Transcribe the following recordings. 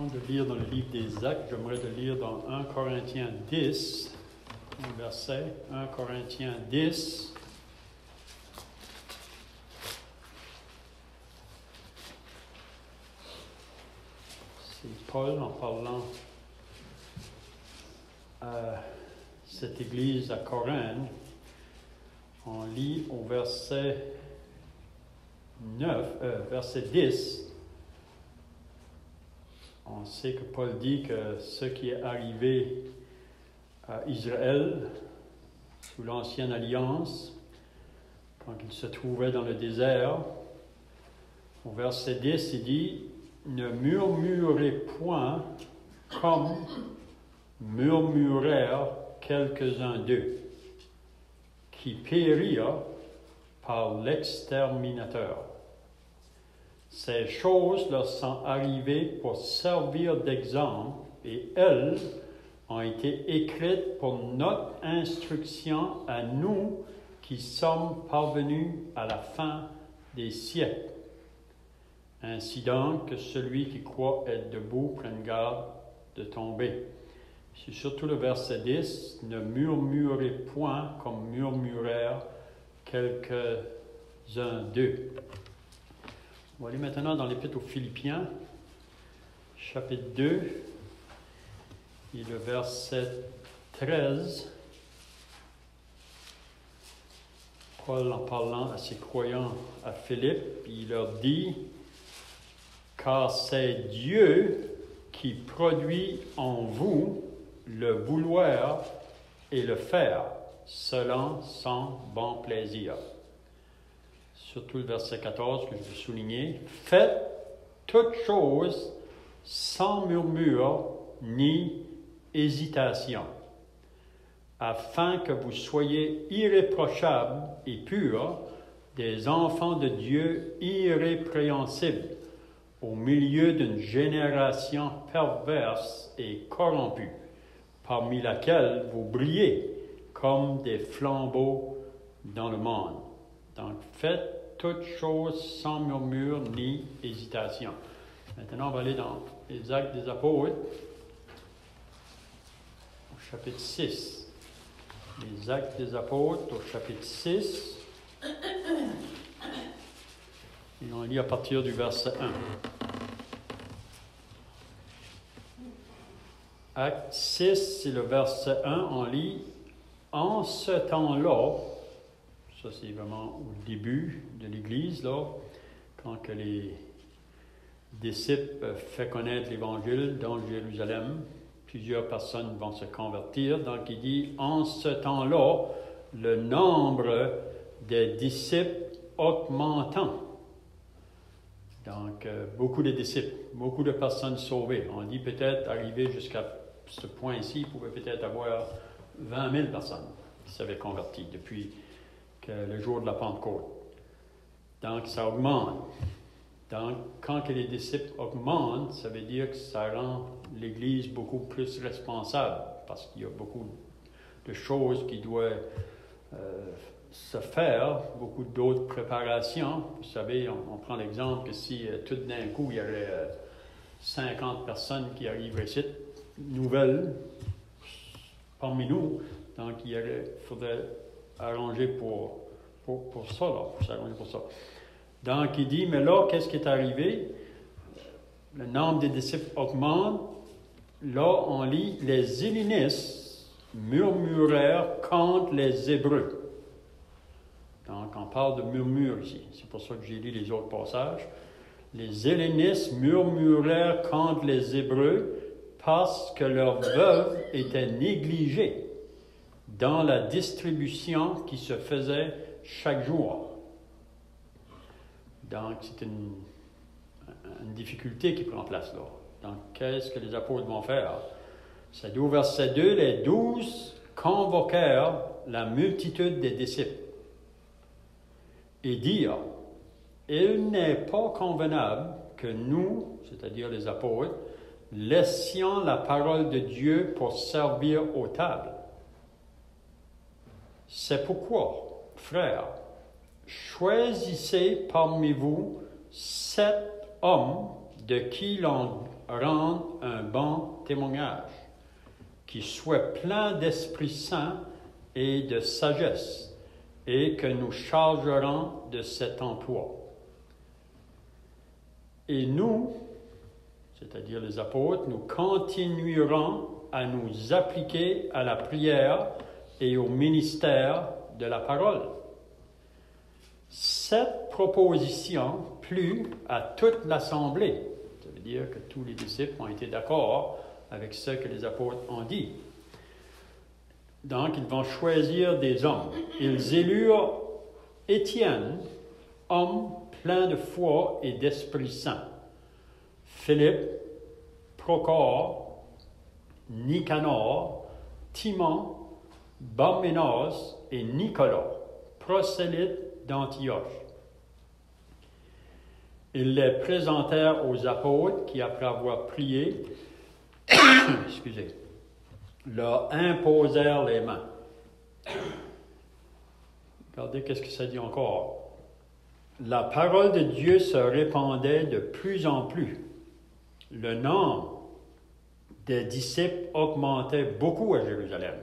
Avant de lire dans le livre des Actes, j'aimerais de lire dans 1 Corinthiens 10, un verset, 1 Corinthiens 10. C'est Paul en parlant à cette église à Corinthe. On lit au verset 10. On sait que Paul dit que ce qui est arrivé à Israël sous l'Ancienne Alliance, quand il se trouvait dans le désert, au verset 10, il dit « Ne murmurez point comme murmurèrent quelques-uns d'eux, qui périrent par l'exterminateur. Ces choses leur sont arrivées pour servir d'exemple, et elles ont été écrites pour notre instruction à nous qui sommes parvenus à la fin des siècles. Ainsi donc que celui qui croit être debout prenne garde de tomber. » C'est surtout le verset 10, « Ne murmurez point comme murmurèrent quelques-uns d'eux. » On va aller maintenant dans l'Épître aux Philippiens, chapitre 2, et le verset 13. Paul, en parlant à ses croyants à Philippe, il leur dit « Car c'est Dieu qui produit en vous le vouloir et le faire, selon son bon plaisir. » Surtout le verset 14 que je veux souligner. « Faites toutes choses sans murmure ni hésitation, afin que vous soyez irréprochables et purs, des enfants de Dieu irrépréhensibles, au milieu d'une génération perverse et corrompue, parmi laquelle vous brillez comme des flambeaux dans le monde. » Donc, faites toutes choses sans murmure ni hésitation. Maintenant, on va aller dans les Actes des Apôtres, au chapitre 6. Les Actes des Apôtres, au chapitre 6. Et on lit à partir du verset 1. Acte 6, c'est le verset 1, on lit « En ce temps-là », ça c'est vraiment au début de l'Église, là, quand que les disciples fait connaître l'Évangile dans Jérusalem, plusieurs personnes vont se convertir, donc il dit « En ce temps-là, le nombre des disciples augmentant ». Donc, beaucoup de disciples, beaucoup de personnes sauvées. On dit peut-être, arrivé jusqu'à ce point-ci, il pouvait peut-être avoir 20 000 personnes qui s'avaient converti depuis le jour de la Pentecôte. Donc, ça augmente. Donc, quand que les disciples augmentent, ça veut dire que ça rend l'Église beaucoup plus responsable, parce qu'il y a beaucoup de choses qui doivent se faire, beaucoup d'autres préparations. Vous savez, on prend l'exemple que si tout d'un coup, il y aurait 50 personnes qui arriveraient ici, nouvelles, parmi nous, donc il faudrait arranger pour ça, là, pour s'arranger pour ça. Donc il dit, mais là, qu'est-ce qui est arrivé? Le nombre des disciples augmente. Là, on lit, les hellénistes murmurèrent contre les Hébreux. Donc, on parle de murmure ici. C'est pour ça que j'ai lu les autres passages. Les hellénistes murmurèrent contre les Hébreux parce que leurs veuves étaient négligées dans la distribution qui se faisait chaque jour. Donc, c'est une difficulté qui prend place là. Donc, qu'est-ce que les apôtres vont faire? C'est au verset 2, les 12 convoquèrent la multitude des disciples et dirent, « Il n'est pas convenable que nous, c'est-à-dire les apôtres, laissions la parole de Dieu pour servir aux tables. C'est pourquoi, frères, choisissez parmi vous 7 hommes de qui l'on rende un bon témoignage, qui soit plein d'Esprit Saint et de sagesse, et que nous chargerons de cet emploi. Et nous, c'est-à-dire les apôtres, nous continuerons à nous appliquer à la prière et au ministère de la parole. Cette proposition plut à toute l'assemblée. Ça veut dire que tous les disciples ont été d'accord avec ce que les apôtres ont dit. Donc, ils vont choisir des hommes. Ils élurent Étienne, homme plein de foi et d'Esprit Saint, Philippe, Procore, Nicanor, Timon, Barménas et Nicolas, prosélytes d'Antioche. Ils les présentèrent aux apôtres qui, après avoir prié, leur imposèrent les mains. Regardez qu'est-ce que ça dit encore. La parole de Dieu se répandait de plus en plus. Le nombre des disciples augmentait beaucoup à Jérusalem.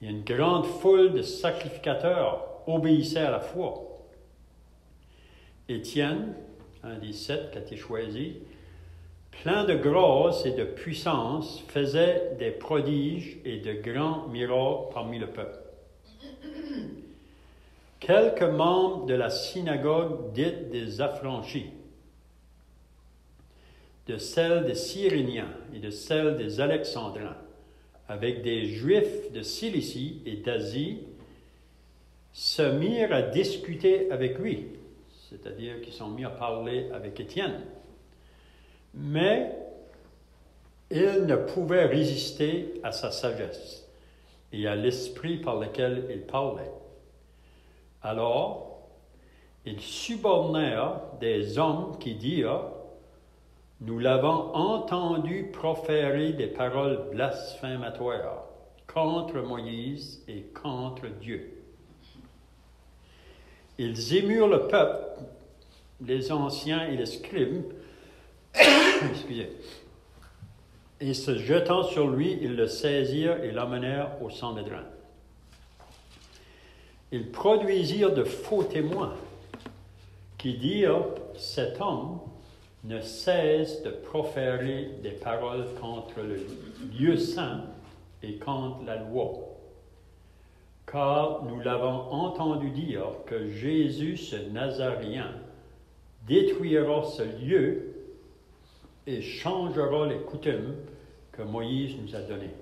Et une grande foule de sacrificateurs obéissait à la foi. Étienne, un des 7 qui a été choisi, plein de grâce et de puissance, faisait des prodiges et de grands miracles parmi le peuple. Quelques membres de la synagogue dite des affranchis, de celle des Cyréniens et de celle des Alexandrins, avec des Juifs de Cilicie et d'Asie, se mirent à discuter avec lui, c'est-à-dire qu'ils sont mis à parler avec Étienne. Mais ils ne pouvaient résister à sa sagesse et à l'esprit par lequel il parlait. Alors, ils subornèrent des hommes qui dirent: « Nous l'avons entendu proférer des paroles blasphématoires contre Moïse et contre Dieu. » Ils émurent le peuple, les anciens et les scribes, et se jetant sur lui, ils le saisirent et l'amenèrent au Sanhédrin. Ils produisirent de faux témoins qui dirent: « Cet homme ne cesse de proférer des paroles contre le lieu saint et contre la loi. Car nous l'avons entendu dire que Jésus, ce Nazaréen, détruira ce lieu et changera les coutumes que Moïse nous a données. »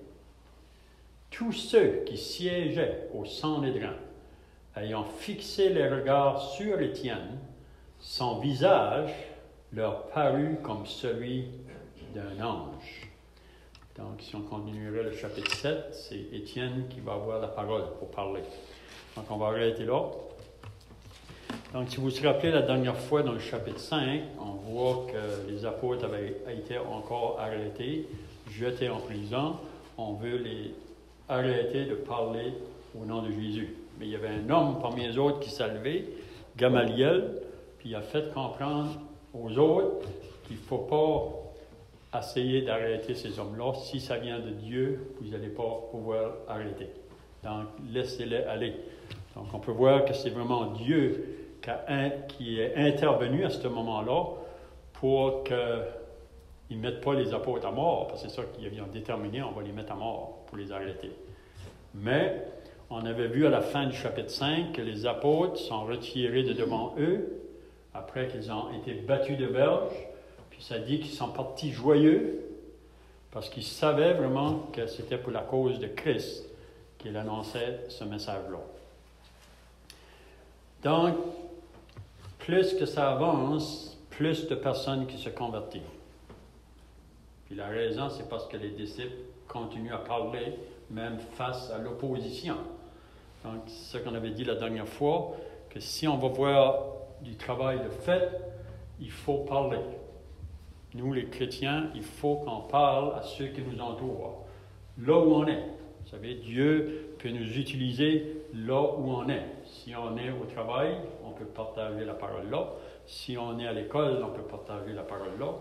Tous ceux qui siégeaient au Sanhédrin, ayant fixé les regards sur Étienne, son visage leur parut comme celui d'un ange. Donc, si on continuerait le chapitre 7, c'est Étienne qui va avoir la parole pour parler. Donc, on va arrêter là. Donc, si vous vous rappelez, la dernière fois, dans le chapitre 5, on voit que les apôtres avaient été encore arrêtés, jetés en prison. On veut les arrêter de parler au nom de Jésus. Mais il y avait un homme parmi les autres qui s'est levé, Gamaliel, puis il a fait comprendre aux autres qu'il ne faut pas essayer d'arrêter ces hommes-là. Si ça vient de Dieu, vous n'allez pas pouvoir arrêter. Donc, laissez-les aller. Donc, on peut voir que c'est vraiment Dieu qui est intervenu à ce moment-là pour qu'ils ne mettent pas les apôtres à mort, parce que c'est ça qu'ils avaient déterminé, on va les mettre à mort pour les arrêter. Mais on avait vu à la fin du chapitre 5 que les apôtres sont retirés de devant eux, après qu'ils ont été battus de verge, puis ça dit qu'ils sont partis joyeux, parce qu'ils savaient vraiment que c'était pour la cause de Christ qu'il annonçait ce message-là. Donc, plus que ça avance, plus de personnes qui se convertissent. Puis la raison, c'est parce que les disciples continuent à parler, même face à l'opposition. Donc, c'est ce qu'on avait dit la dernière fois, que si on va voir du travail de fait, il faut parler. Nous, les chrétiens, il faut qu'on parle à ceux qui nous entourent, là où on est. Vous savez, Dieu peut nous utiliser là où on est. Si on est au travail, on peut partager la parole là. si on est à l'école, on peut partager la parole là.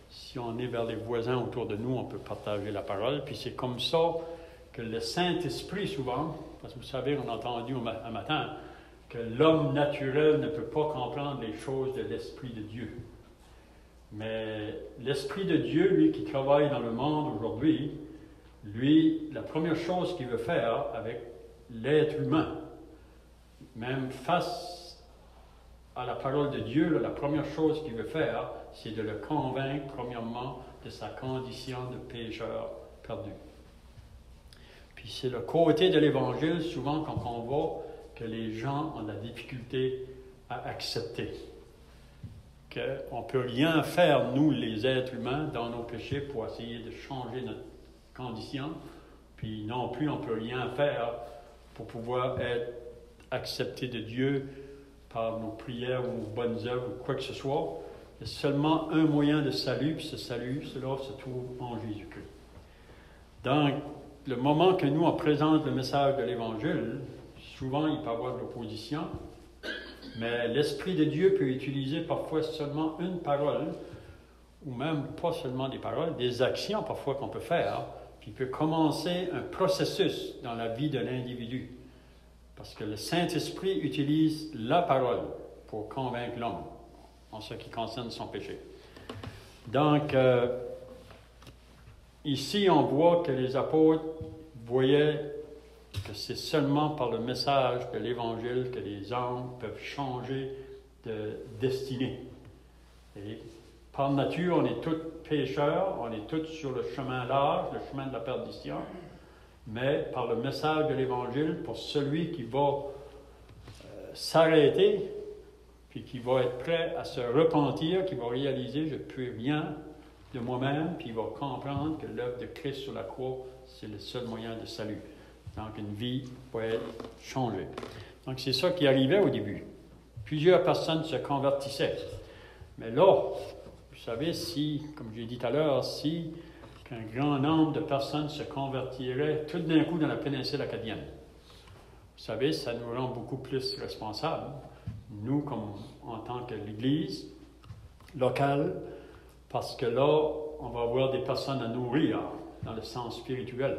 Si on est vers les voisins autour de nous, on peut partager la parole. Puis c'est comme ça que le Saint-Esprit, souvent, parce que vous savez, on a entendu un matin, que l'homme naturel ne peut pas comprendre les choses de l'Esprit de Dieu. Mais l'Esprit de Dieu, lui, qui travaille dans le monde aujourd'hui, lui, la première chose qu'il veut faire avec l'être humain, même face à la parole de Dieu, là, la première chose qu'il veut faire, c'est de le convaincre, premièrement, de sa condition de pécheur perdu. Puis c'est le côté de l'Évangile, souvent, quand on voit que les gens ont de la difficulté à accepter. Qu'on ne peut rien faire, nous, les êtres humains, dans nos péchés pour essayer de changer notre condition. Puis non plus, on ne peut rien faire pour pouvoir être accepté de Dieu par nos prières ou nos bonnes œuvres ou quoi que ce soit. Il y a seulement un moyen de salut, puis ce salut, cela se trouve en Jésus-Christ. Donc, le moment que nous, on présente le message de l'Évangile, souvent, il peut y avoir de l'opposition, mais l'Esprit de Dieu peut utiliser parfois seulement une parole, ou même pas seulement des paroles, des actions parfois qu'on peut faire, puis il peut commencer un processus dans la vie de l'individu. Parce que le Saint-Esprit utilise la parole pour convaincre l'homme en ce qui concerne son péché. Donc, ici, on voit que les apôtres voyaient que c'est seulement par le message de l'Évangile que les hommes peuvent changer de destinée. Et par nature, on est tous pécheurs, on est tous sur le chemin large, le chemin de la perdition, mais par le message de l'Évangile, pour celui qui va s'arrêter, puis qui va être prêt à se repentir, qui va réaliser « je ne peux rien de moi-même », puis il va comprendre que l'œuvre de Christ sur la croix, c'est le seul moyen de salut. Donc, une vie va être changée. Donc, c'est ça qui arrivait au début. Plusieurs personnes se convertissaient. Mais là, vous savez, si, comme j'ai dit tout à l'heure, si qu'un grand nombre de personnes se convertiraient tout d'un coup dans la péninsule acadienne, vous savez, ça nous rend beaucoup plus responsables, nous, comme en tant que l'Église locale, parce que là, on va avoir des personnes à nourrir dans le sens spirituel.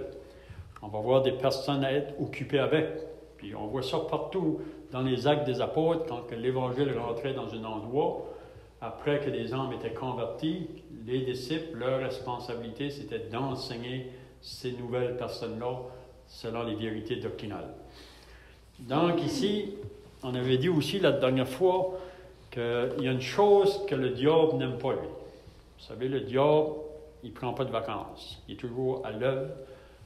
On va voir des personnes à être occupées avec. Puis on voit ça partout dans les actes des apôtres, quand l'Évangile rentrait dans un endroit, après que les hommes étaient convertis, les disciples, leur responsabilité, c'était d'enseigner ces nouvelles personnes-là selon les vérités doctrinales. Donc ici, on avait dit aussi la dernière fois qu'il y a une chose que le diable n'aime pas, lui. Vous savez, le diable, il ne prend pas de vacances. Il est toujours à l'œuvre.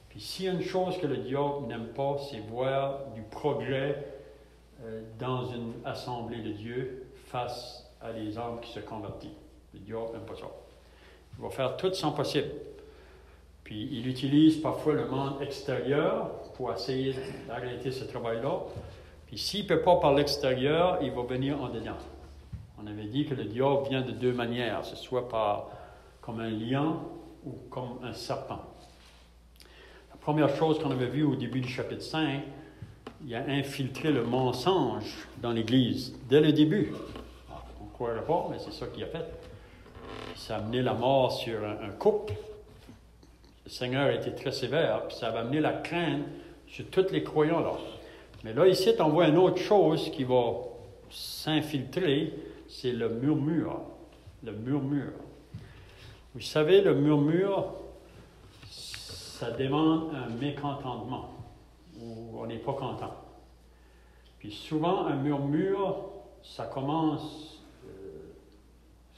Puis s'il y a une chose que le diable n'aime pas, c'est voir du progrès dans une assemblée de Dieu face à des hommes qui se convertissent. Le diable n'aime pas ça. Il va faire tout son possible. Puis il utilise parfois le monde extérieur pour essayer d'arrêter ce travail-là. Puis s'il ne peut pas par l'extérieur, il va venir en dedans. On avait dit que le diable vient de deux manières, ce soit comme un lion ou comme un serpent. La première chose qu'on avait vue au début du chapitre 5, il a infiltré le mensonge dans l'Église, dès le début. On ne croirait pas, mais c'est ça qu'il a fait. Ça a amené la mort sur un couple. Le Seigneur a été très sévère, puis ça a amené la crainte sur tous les croyants là. Mais là, ici, on voit une autre chose qui va s'infiltrer, c'est le murmure. Le murmure. Vous savez, le murmure, ça demande un mécontentement, où on n'est pas content. Puis souvent, un murmure, ça commence,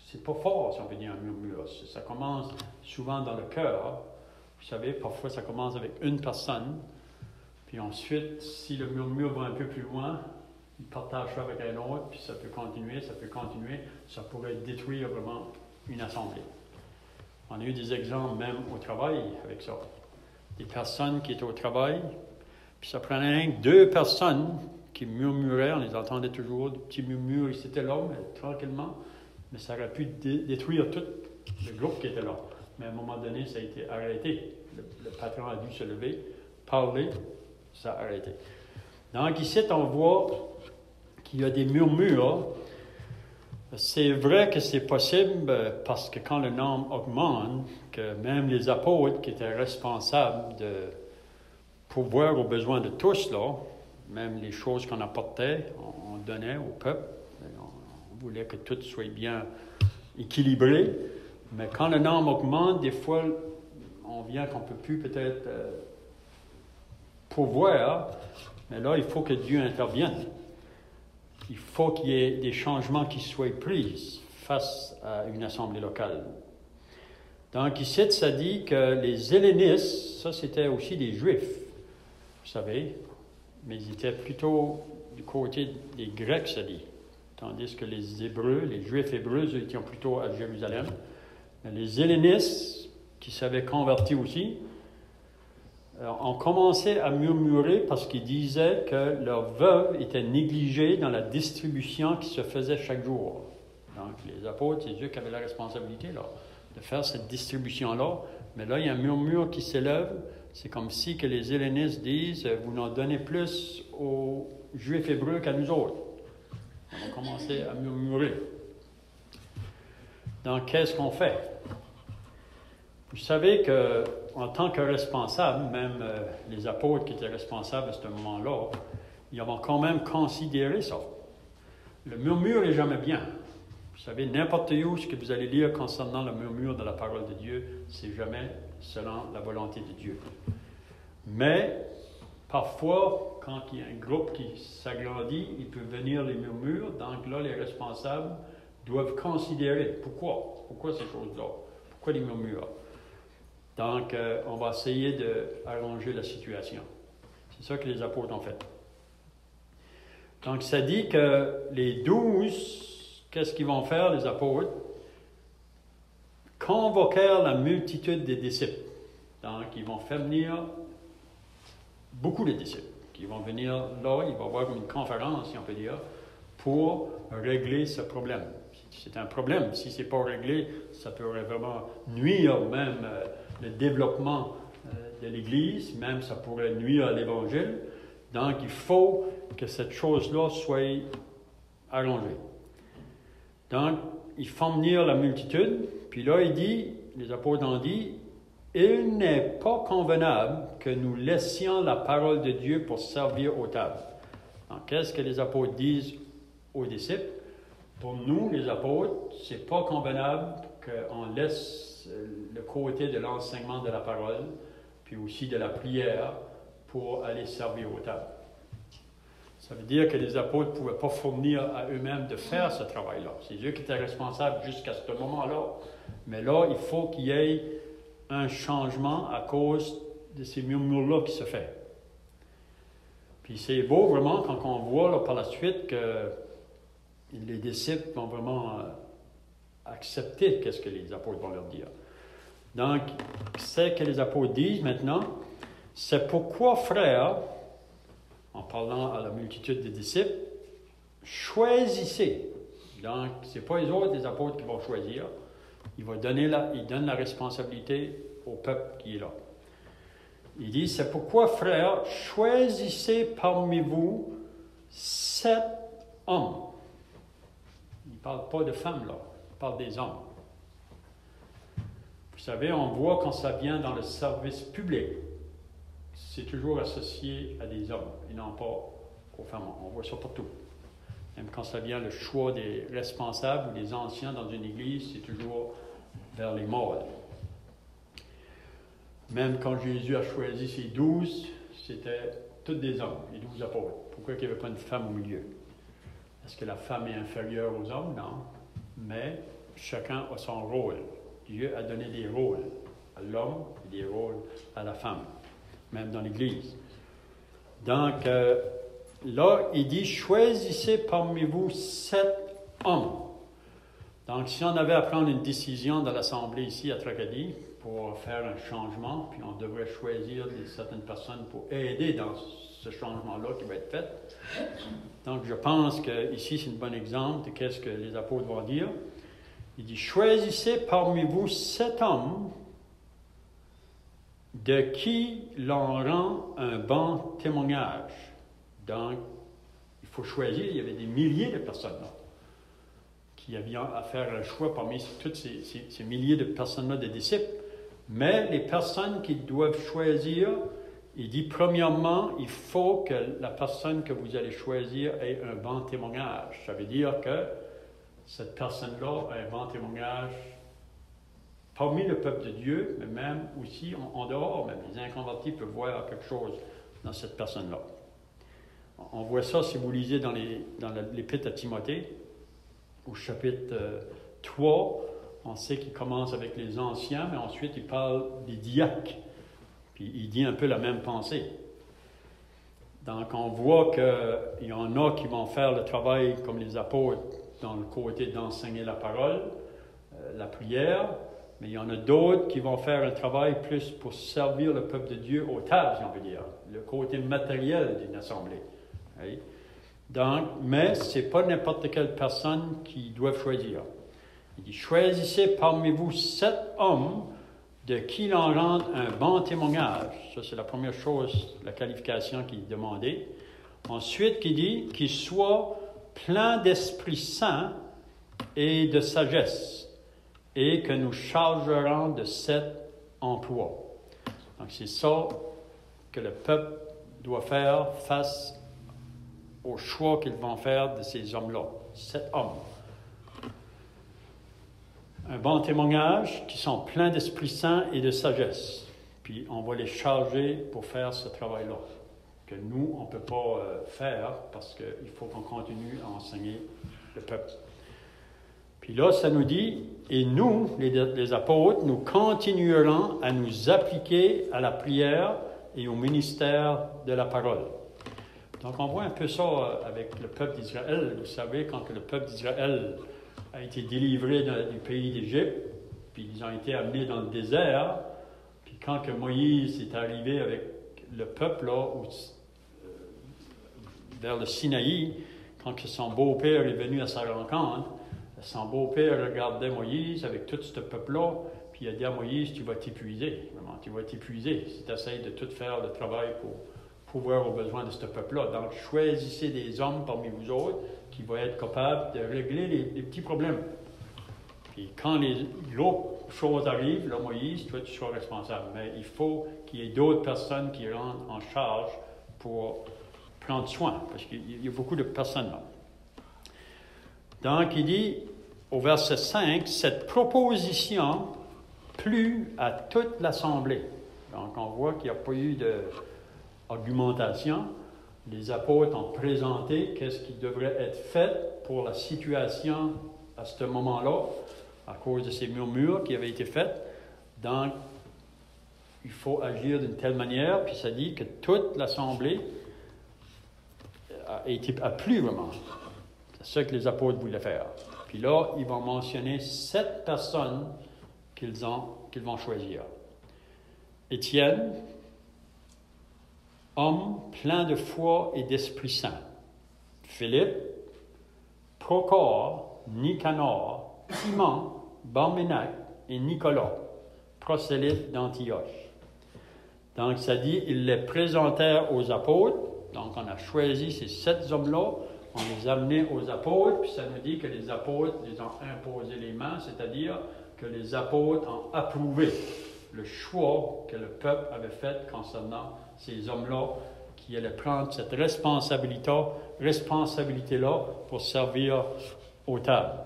c'est pas fort, si on peut dire un murmure, ça commence souvent dans le cœur. Vous savez, parfois, ça commence avec une personne, puis ensuite, si le murmure va un peu plus loin, il partage ça avec un autre, puis ça peut continuer, ça pourrait détruire vraiment une assemblée. On a eu des exemples même au travail avec ça. Des personnes qui étaient au travail, puis ça prenait deux personnes qui murmuraient, on les entendait toujours, des petits murmures, ils étaient là, mais tranquillement, mais ça aurait pu détruire tout le groupe qui était là. Mais à un moment donné, ça a été arrêté. Le patron a dû se lever, parler, ça a arrêté. Donc ici, on voit qu'il y a des murmures C'est vrai que c'est possible parce que quand le nombre augmente, que même les apôtres qui étaient responsables de pourvoir aux besoins de tous, là, même les choses qu'on apportait, on donnait au peuple, on voulait que tout soit bien équilibré, mais quand le nombre augmente, des fois, on vient qu'on ne peut plus peut-être pourvoir, mais là, il faut que Dieu intervienne. Il faut qu'il y ait des changements qui soient pris face à une assemblée locale. Donc ici, ça dit que les hellénistes, ça c'était aussi des Juifs, vous savez, mais ils étaient plutôt du côté des Grecs, ça dit. Tandis que les Hébreux, les Juifs hébreux, ils étaient plutôt à Jérusalem. Mais les hellénistes, qui s'avaient convertis aussi, ont commencé à murmurer parce qu'ils disaient que leurs veuves étaient négligées dans la distribution qui se faisait chaque jour. Donc, les apôtres, c'est eux qui avaient la responsabilité là, de faire cette distribution-là. Mais là, il y a un murmure qui s'élève. C'est comme si que les hellénistes disent « Vous n'en donnez plus aux Juifs hébreux qu'à nous autres. » On a commencé à murmurer. Donc, qu'est-ce qu'on fait? Vous savez qu'en tant que responsable, même les apôtres qui étaient responsables à ce moment-là, ils ont quand même considéré ça. Le murmure n'est jamais bien. Vous savez, n'importe où ce que vous allez lire concernant le murmure de la parole de Dieu, c'est jamais selon la volonté de Dieu. Mais parfois, quand il y a un groupe qui s'agrandit, il peut venir les murmures. Donc là, les responsables doivent considérer pourquoi ces choses-là, pourquoi les murmures. Donc, on va essayer d'arranger la situation. C'est ça que les apôtres ont fait. Donc, ça dit que les 12, qu'est-ce qu'ils vont faire, les apôtres? Convoquèrent la multitude des disciples. Donc, ils vont faire venir beaucoup de disciples. Qui vont venir là, il va y avoir une conférence, si on peut dire, pour régler ce problème. C'est un problème. Si ce n'est pas réglé, ça pourrait vraiment nuire même le développement de l'Église, même ça pourrait nuire à l'Évangile. Donc, il faut que cette chose-là soit arrangée. Donc, ils font venir la multitude, puis là, il dit, les apôtres ont dit, « Il n'est pas convenable que nous laissions la parole de Dieu pour servir aux tables. » Donc, qu'est-ce que les apôtres disent aux disciples? Pour nous, les apôtres, ce n'est pas convenable qu'on laisse le côté de l'enseignement de la parole, puis aussi de la prière, pour aller servir aux tables. Ça veut dire que les apôtres ne pouvaient pas fournir à eux-mêmes de faire ce travail-là. C'est eux qui étaient responsables jusqu'à ce moment-là. Mais là, il faut qu'il y ait un changement à cause de ces murmures-là qui se fait. Puis c'est beau vraiment quand on voit là, par la suite que les disciples vont vraiment accepter qu'est-ce que les apôtres vont leur dire. Donc, c'est que les apôtres disent maintenant, c'est pourquoi, frères, en parlant à la multitude des disciples, choisissez. Donc, ce n'est pas les autres, les apôtres, qui vont choisir. Ils donnent la responsabilité au peuple qui est là. Il dit, c'est pourquoi, frères, choisissez parmi vous 7 hommes. Il ne parle pas de femmes, là. Il parle des hommes. Vous savez, on voit quand ça vient dans le service public, c'est toujours associé à des hommes et non pas aux femmes. On voit ça partout. Même quand ça vient le choix des responsables ou des anciens dans une église, c'est toujours vers les mâles. Même quand Jésus a choisi ses 12, c'était tous des hommes, les 12 apôtres. Pourquoi il n'y avait pas une femme au milieu? Est-ce que la femme est inférieure aux hommes? Non. Mais chacun a son rôle. Dieu a donné des rôles à l'homme et des rôles à la femme, même dans l'Église. Donc, là, il dit, choisissez parmi vous 7 hommes. Donc, si on avait à prendre une décision dans l'Assemblée ici à Tracadie pour faire un changement, puis on devrait choisir certaines personnes pour aider dans ce changement-là qui va être fait. Donc, je pense qu'ici, c'est un bon exemple de qu'est-ce que les apôtres vont dire. Il dit, choisissez parmi vous 7 hommes de qui l'on rend un bon témoignage. Donc, il faut choisir, il y avait des milliers de personnes là, puis il y avait à faire un choix parmi tous ces milliers de personnes-là, des disciples. Mais les personnes qui doivent choisir, il dit premièrement, il faut que la personne que vous allez choisir ait un bon témoignage. Ça veut dire que cette personne-là a un bon témoignage parmi le peuple de Dieu, mais même aussi en dehors, même les inconvertis peuvent voir quelque chose dans cette personne-là. On voit ça si vous lisez dans l'Épître à Timothée, au chapitre 3, on sait qu'il commence avec les anciens, mais ensuite il parle des diacres, puis il dit un peu la même pensée. Donc on voit qu'il y en a qui vont faire le travail comme les apôtres dans le côté d'enseigner la parole, la prière, mais il y en a d'autres qui vont faire un travail plus pour servir le peuple de Dieu aux tables, si on veut dire, le côté matériel d'une assemblée. Oui? Donc, mais ce n'est pas n'importe quelle personne qui doit choisir. Il dit, choisissez parmi vous 7 hommes de qui l'on rende un bon témoignage. Ça, c'est la première chose, la qualification qui est demandée. Ensuite, il dit, qu'ils soient pleins d'Esprit Saint et de sagesse, et que nous chargerons de cet emploi. Donc, c'est ça que le peuple doit faire face au choix qu'ils vont faire de ces hommes-là. 7 hommes. Un bon témoignage qui sont pleins d'Esprit Saint et de sagesse. Puis on va les charger pour faire ce travail-là, que nous, on ne peut pas faire parce qu'il faut qu'on continue à enseigner le peuple. Puis là, ça nous dit, et nous, les apôtres, nous continuerons à nous appliquer à la prière et au ministère de la parole. Donc, on voit un peu ça avec le peuple d'Israël. Vous savez, quand le peuple d'Israël a été délivré du pays d'Égypte, puis ils ont été amenés dans le désert, puis quand que Moïse est arrivé avec le peuple là, vers le Sinaï, quand que son beau-père est venu à sa rencontre, son beau-père regardait Moïse avec tout ce peuple-là, puis il a dit à Moïse, tu vas t'épuiser, vraiment, tu vas t'épuiser si tu essaies de tout faire le travail pour pouvoir aux besoins de ce peuple-là. Donc, choisissez des hommes parmi vous autres qui vont être capables de régler les petits problèmes. Puis quand l'autre chose arrive, là, Moïse, toi, tu seras responsable. Mais il faut qu'il y ait d'autres personnes qui rentrent en charge pour prendre soin, parce qu'il y a beaucoup de personnes là. Donc, il dit, au verset 5, « Cette proposition plut à toute l'assemblée. » Donc, on voit qu'il n'y a pas eu d'argumentation. Les apôtres ont présenté qu'est-ce qui devrait être fait pour la situation à ce moment-là, à cause de ces murmures qui avaient été faits. Donc, il faut agir d'une telle manière, puis ça dit que toute l'assemblée a plu vraiment. C'est ça que les apôtres voulaient faire. Puis là, ils vont mentionner 7 personnes qu'ils vont choisir. Étienne, homme plein de foi et d'Esprit Saint. Philippe, Procore, Nicanor, Simon, Barménac et Nicolas, prosélytes d'Antioche. Donc, ça dit, ils les présentèrent aux apôtres. Donc, on a choisi ces 7 hommes-là, on les a amenés aux apôtres, puis ça nous dit que les apôtres les ont imposé les mains, c'est-à-dire que les apôtres ont approuvé le choix que le peuple avait fait concernant ces hommes-là qui allaient prendre cette responsabilité-là pour servir aux tables.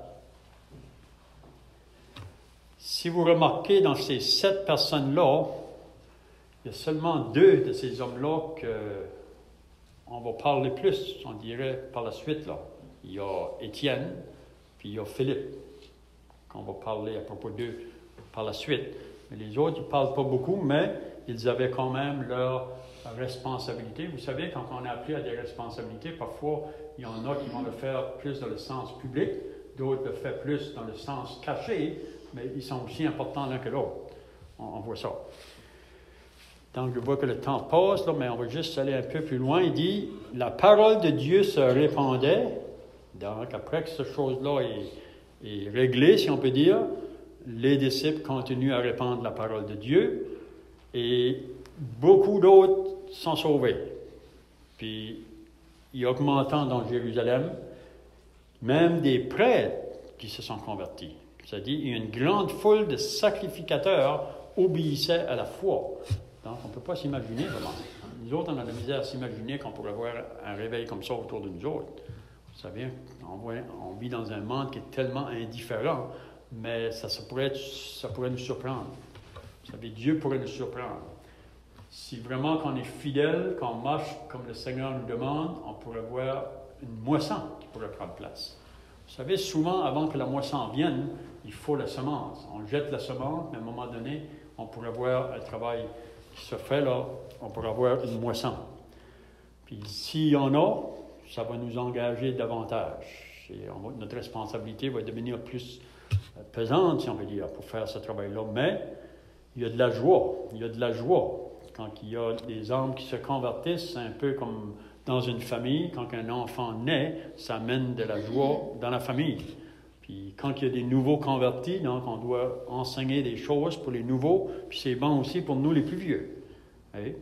Si vous remarquez dans ces 7 personnes-là, il y a seulement 2 de ces hommes-là qu'on va parler plus, on dirait, par la suite. Là. Il y a Étienne, puis il y a Philippe, qu'on va parler à propos d'eux par la suite. Mais les autres, ils ne parlent pas beaucoup, mais ils avaient quand même leur responsabilité. Vous savez, quand on est appelé à des responsabilités, parfois, il y en a qui vont le faire plus dans le sens public, d'autres le font plus dans le sens caché, mais ils sont aussi importants l'un que l'autre. On voit ça. Donc, je vois que le temps passe, là, mais on va juste aller un peu plus loin. Il dit, la parole de Dieu se répandait. Donc, après que cette chose-là est réglée, si on peut dire, les disciples continuent à répandre la parole de Dieu et beaucoup d'autres sont sauvés. Puis, il augmentant dans Jérusalem, même des prêtres qui se sont convertis. C'est-à-dire, une grande foule de sacrificateurs obéissaient à la foi. Donc, on ne peut pas s'imaginer vraiment. Nous autres, on a la misère à s'imaginer qu'on pourrait avoir un réveil comme ça autour de nous autres. Vous savez, on vit dans un monde qui est tellement indifférent, mais ça pourrait nous surprendre. Vous savez, Dieu pourrait nous surprendre. Si vraiment qu'on est fidèle, qu'on marche comme le Seigneur nous demande, on pourrait voir une moisson qui pourrait prendre place. Vous savez, souvent, avant que la moisson vienne, il faut la semence. On jette la semence, mais à un moment donné, on pourrait voir un travail qui se fait là, on pourrait avoir une moisson. Puis s'il y en a, ça va nous engager davantage. Et notre responsabilité va devenir plus pesante, si on veut dire, pour faire ce travail-là. Mais il y a de la joie. Il y a de la joie. Quand il y a des hommes qui se convertissent, c'est un peu comme dans une famille. Quand un enfant naît, ça amène de la joie dans la famille. Puis quand il y a des nouveaux convertis, donc on doit enseigner des choses pour les nouveaux, puis c'est bon aussi pour nous les plus vieux. Oui?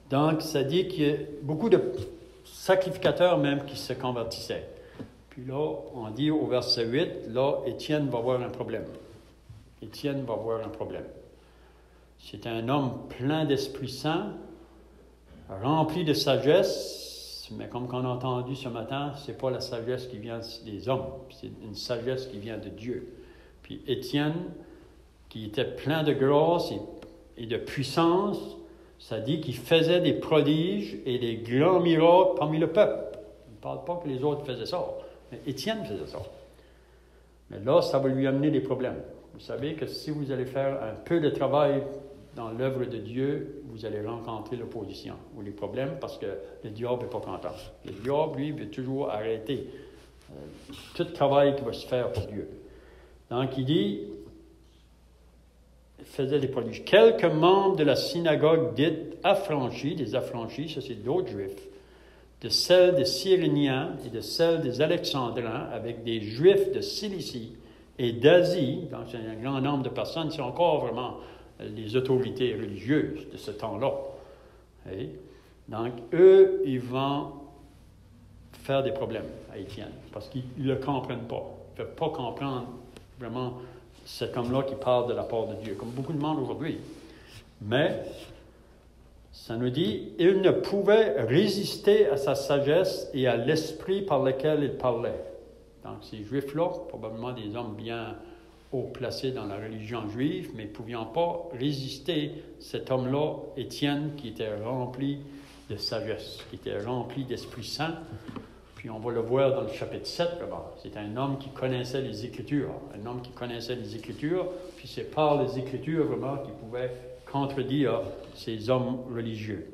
Donc, ça dit qu'il y a beaucoup de sacrificateurs même qui se convertissaient. Puis là, on dit au verset 8, là, Étienne va avoir un problème. Étienne va avoir un problème. C'est un homme plein d'Esprit Saint, rempli de sagesse, mais comme on a entendu ce matin, ce n'est pas la sagesse qui vient des hommes, c'est une sagesse qui vient de Dieu. Puis Étienne, qui était plein de grâce et de puissance, ça dit qu'il faisait des prodiges et des grands miracles parmi le peuple. Il ne parle pas que les autres faisaient ça, mais Étienne faisait ça. Mais là, ça va lui amener des problèmes. Vous savez que si vous allez faire un peu de travail dans l'œuvre de Dieu, vous allez rencontrer l'opposition ou les problèmes parce que le diable n'est pas content. Le diable, lui, veut toujours arrêter tout le travail qui va se faire pour Dieu. Donc, il dit, il faisait des prodiges. Quelques membres de la synagogue dite affranchis, des affranchis, ça c'est d'autres juifs, de celle des Cyréniens et de celle des Alexandrins, avec des juifs de Cilicie et d'Asie, donc c'est un grand nombre de personnes, c'est encore vraiment les autorités religieuses de ce temps-là. Et donc, eux, ils vont faire des problèmes à Étienne, parce qu'ils ne le comprennent pas. Ils ne peuvent pas comprendre vraiment cet homme-là qui parle de la part de Dieu, comme beaucoup de monde aujourd'hui. Mais, ça nous dit, il ne pouvait résister à sa sagesse et à l'esprit par lequel il parlait. Donc, ces Juifs-là, probablement des hommes bien haut placés dans la religion juive, mais ne pouvions pas résister cet homme-là, Étienne, qui était rempli de sagesse, qui était rempli d'Esprit Saint. Puis on va le voir dans le chapitre 7, là-bas. C'est un homme qui connaissait les Écritures. Un homme qui connaissait les Écritures, puis c'est par les Écritures, vraiment, qu'il pouvait contredire ces hommes religieux.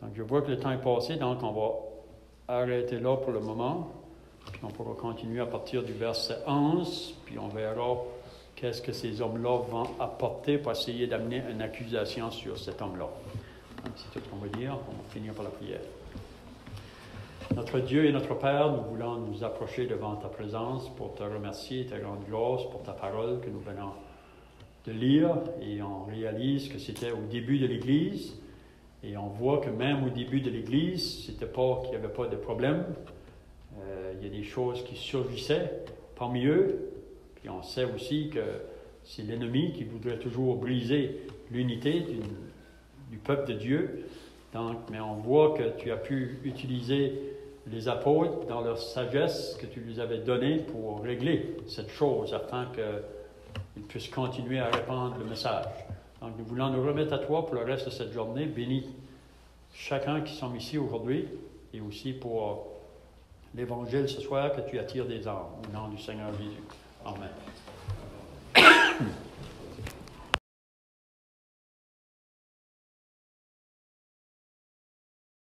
Donc, je vois que le temps est passé, donc on va arrêter là pour le moment. Puis on pourra continuer à partir du verset 11, puis on verra qu'est-ce que ces hommes-là vont apporter pour essayer d'amener une accusation sur cet homme-là. Donc, c'est tout ce qu'on va dire. On va finir par la prière. Notre Dieu et notre Père, nous voulons nous approcher devant ta présence pour te remercier, ta grande grâce pour ta parole que nous venons de lire. Et on réalise que c'était au début de l'Église. Et on voit que même au début de l'Église, c'était pas qu'il n'y avait pas de problème. Il y a des choses qui surgissaient parmi eux. Puis on sait aussi que c'est l'ennemi qui voudrait toujours briser l'unité du peuple de Dieu. Donc, mais on voit que tu as pu utiliser les apôtres dans leur sagesse que tu lui avais donnée pour régler cette chose afin qu'ils puissent continuer à répandre le message. Donc, nous voulons nous remettre à toi pour le reste de cette journée. Bénis chacun qui sont ici aujourd'hui et aussi pour l'Évangile ce soir, que tu attires des âmes. Au nom du Seigneur Jésus. Amen.